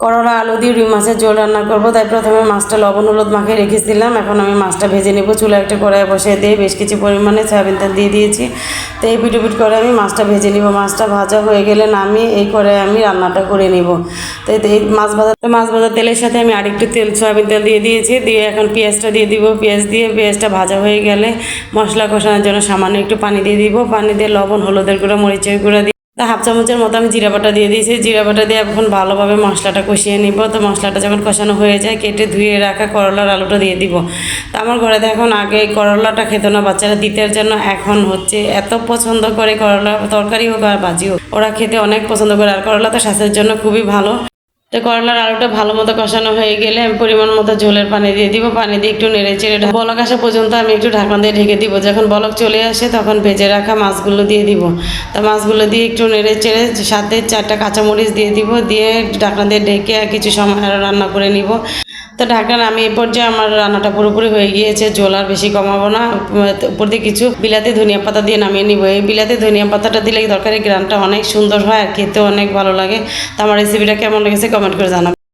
করলা আলু দিয়ে রুই মাছের ঝোল রান্না করবো, তাই প্রথমে মাছটা লবণ হলুদ মাখিয়ে রেখেছিলাম। এখন আমি মাছটা ভেজে নেব। চুলা একটা কড়াই বসিয়ে দিয়ে বেশ কিছু পরিমাণে সয়াবিন তেল দিয়ে দিয়েছি। তো এই পিট করে আমি মাছটা ভেজে নিব। মাছটা ভাজা হয়ে গেলে নামিয়ে এই করে আমি রান্নাটা করে নিব। তো এই মাছ ভাজা তেলের সাথে আমি আরেকটু সয়াবিন তেল দিয়ে দিয়েছি। দিয়ে এখন পেঁয়াজটা দিয়ে দিব। পেঁয়াজটা ভাজা হয়ে গেলে মশলা কষানোর জন্য সামান্য একটু পানি দিয়ে দিব। পানি দিয়ে লবণ হলুদের গুঁড়া মরিচের গুঁড়া দিয়ে হাফ চামচের মতো আমি জিরা বাটা দিয়ে দিয়েছি। জিরা বাটা দিয়ে এখন ভালোভাবে মশলাটা কষিয়ে নিব। তো মশলাটা যখন কষানো হয়ে যায় কেটে ধুয়ে রাখা করলার আলুটা দিয়ে দিব। তো আমার ঘরে এখন আগে করলাটা খেত না বাচ্চারা, দ্বিতীয়ের জন্য এখন হচ্ছে এত পছন্দ করে করলা, তরকারি হোক আর ভাজি হোক, ওরা খেতে অনেক পছন্দ করে। আর করলা তো স্বাস্থ্যের জন্য খুবই ভালো। তো করলার আলুটা ভালো মতো কষানো হয়ে গেলে আমি পরিমাণ মতো ঝোলের পানি দিয়ে দিব। পানি দিয়ে একটু নেড়ে চেড়ে বলক আসা পর্যন্ত আমি একটু ঢাকনা দিয়ে ঢেকে দিব। যখন বলক চলে আসে তখন ভেজে রাখা মাছগুলো দিয়ে দিব। তো মাছগুলো দিয়ে একটু নেড়ে চেড়ে সাথে 4টা কাঁচামরিচ দিয়ে দিব। দিয়ে ঢাকনা দিয়ে ঢেকে কিছু সময় আরও রান্না করে নিব। তো ঢাকনা আমি এই পর্যায়ে আমার রান্নাটা পুরোপুরি হয়ে গিয়েছে। ঝোল আর বেশি কমাবো না। উপর দিয়ে কিছু বিলাতি ধনিয়া পাতা দিয়ে নামিয়ে নিব। এই বিলাতি ধনিয়া পাতাটা দিলে তরকারির গ্রানটা অনেক সুন্দর হয় আর খেতে অনেক ভালো লাগে। তো আমার রেসিপিটা কেমন লেগেছে কমেন্ট করে জানাবো।